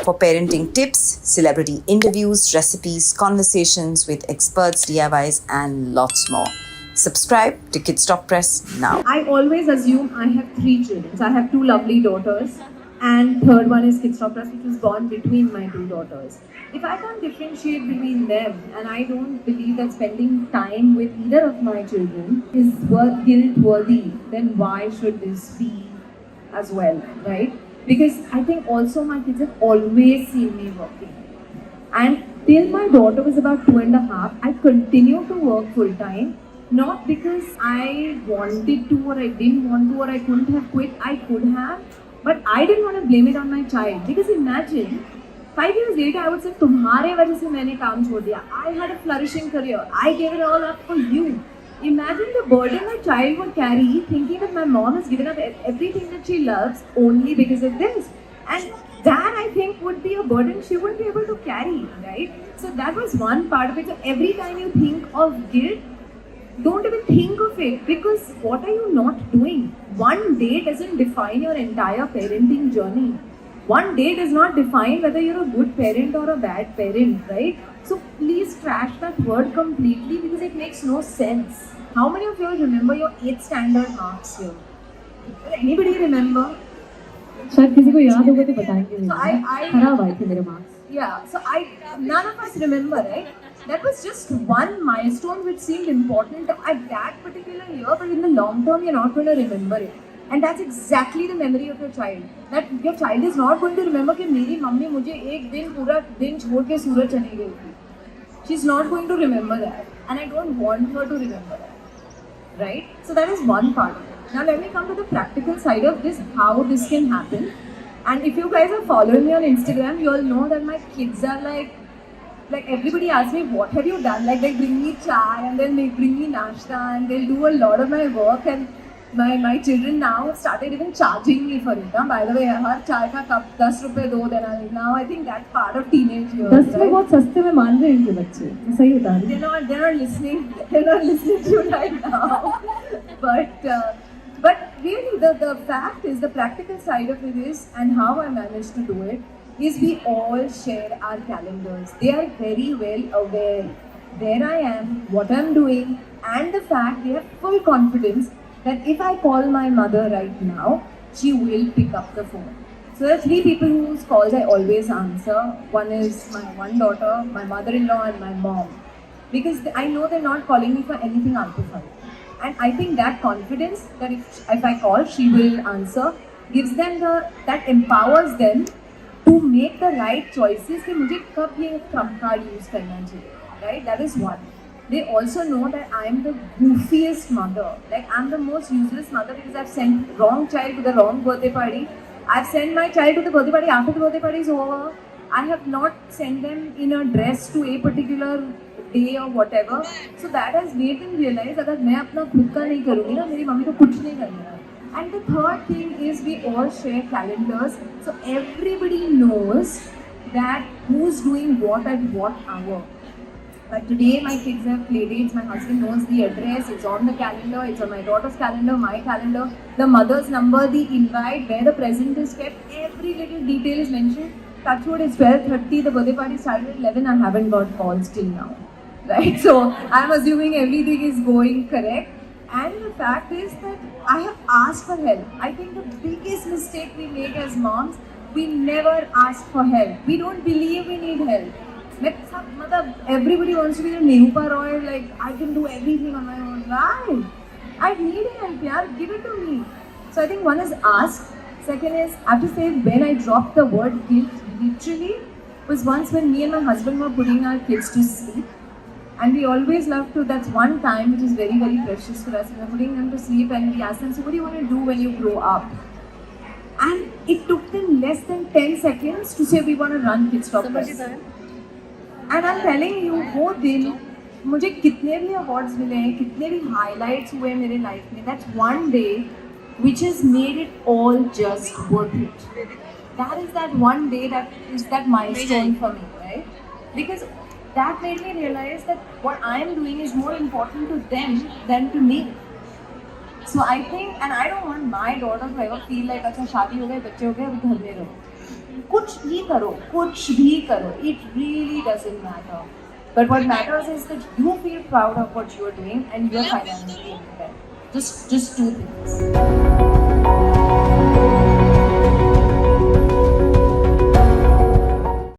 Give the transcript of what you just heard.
for parenting tips, celebrity interviews, recipes, conversations with experts, DIYs, and lots more. Subscribe to Kidsstoppress now. I always assume I have 3 children. So I have 2 lovely daughters, and third one is Kidsstoppress, which was born between my 2 daughters. If I can't differentiate between them, and I don't believe that spending time with either of my children is guilt worthy, then why should this be as well, right? Because I think also my kids have always seen me working. And till my daughter was about 2.5, I continued to work full time. Not because I wanted to or I didn't want to or I couldn't have quit, I could have. But I didn't want to blame it on my child. Because imagine, 5 years later I would say, तुम्हारे वजह से मैंने काम छोड़ दिया. I had a flourishing career. I gave it all up for you. Imagine the burden my child would carry thinking that my mom has given up everything that she loves only because of this. And that I think would be a burden she wouldn't be able to carry, right? So that was one part of it. So every time you think of guilt, don't even think of it, because what are you not doing? One day doesn't define your entire parenting journey. One day does not define whether you're a good parent or a bad parent, right? So please trash that word completely because it makes no sense. How many of you remember your 8th standard marks here? Does anybody remember? शायद किसी को याद होगा तो बताएंगे. So I खराब आए थे मेरे marks. Yeah, so none of us remember, right? That was just one milestone which seemed important at that particular year, but in the long term, you're not going to remember it. And that's exactly the memory of your child. That your child is not going to remember कि मेरी mummy मुझे एक दिन पूरा दिन छोड़ के सूरत चली गई थी. She's not going to remember that. And I don't want her to remember that. Right? So that is one part of it. Now let me come to the practical side of this, how this can happen. And if you guys are following me on Instagram, you'll know that my kids are like everybody asks me, what have you done? Like they bring me chai and then they bring me nashta and they'll do a lot of my work, and my children now have started even charging me for it. By the way, हर चाय का cup 10 रुपए दो देना. Now I think that's part of teenage years. 10 में बहुत सस्ते में मान रहे हैं इनके बच्चे. मैं सही बता रही हूँ. They're not listening. They're not listening to you right now. But really, the fact is, the practical side of it is, and how I managed to do it, is we all share our calendars. They are very well aware where I am, what I'm doing, and the fact they have full confidence that if I call my mother right now, she will pick up the phone. So there are 3 people whose calls I always answer. One is my one daughter, my mother-in-law, and my mom. Because I know they're not calling me for anything amplified. And I think that confidence, that if I call, she will answer, gives them that empowers them to make the right choices कि मुझे कब ये trump card use करना चाहिए, right? That is one. They also know that I am the goofiest mother. Like I'm the most useless mother because I've sent wrong child to the wrong birthday party. I've sent my child to the birthday party after the birthday party is over. I have not sent them in a dress to a particular day or whatever. So that has made them realize that अगर मैं अपना खुद का नहीं करूँगी ना, मेरी mummy को कुछ नहीं करना. And the third thing is we all share calendars, so everybody knows that who's doing what at what hour. But today my kids have playdates, my husband knows the address, it's on the calendar, it's on my daughter's calendar, my calendar, the mother's number, the invite, where the present is kept, every little detail is mentioned. Touchwood, it's 12:30, the birthday party started at 11, I haven't got calls till now. Right? So I'm assuming everything is going correct. And the fact is that I have asked for help. I think the biggest mistake we make as moms, we never ask for help. We don't believe we need help. Everybody wants to be the Nirupa Roy, like I can do everything on my own. Right? I need help, yaar. Give it to me. So I think one is ask. Second is, I have to say, when I dropped the word guilt, literally, was once when me and my husband were putting our kids to sleep. And we always love to, that's one time which is very, very precious for us. We were putting them to sleep and we asked them, so what do you want to do when you grow up? And it took them less than 10 seconds to say, we want to run Kidsstoppress. And I'm telling you, वो दिन मुझे कितने भी awards मिले हैं, कितने भी highlights हुए मेरे life में, that's one day which has made it all just worth it. That is that one day that is that milestone for me, right? Because that made me realize that what I am doing is more important to them than to me. So I think, and I don't want my daughter to ever feel like, अच्छा शादी हो गई, बच्चे हो गए, अब घर में रहो. कुछ भी करो, it really doesn't matter. But what matters is that you feel proud of what you are doing and you're financially independent. Just two things.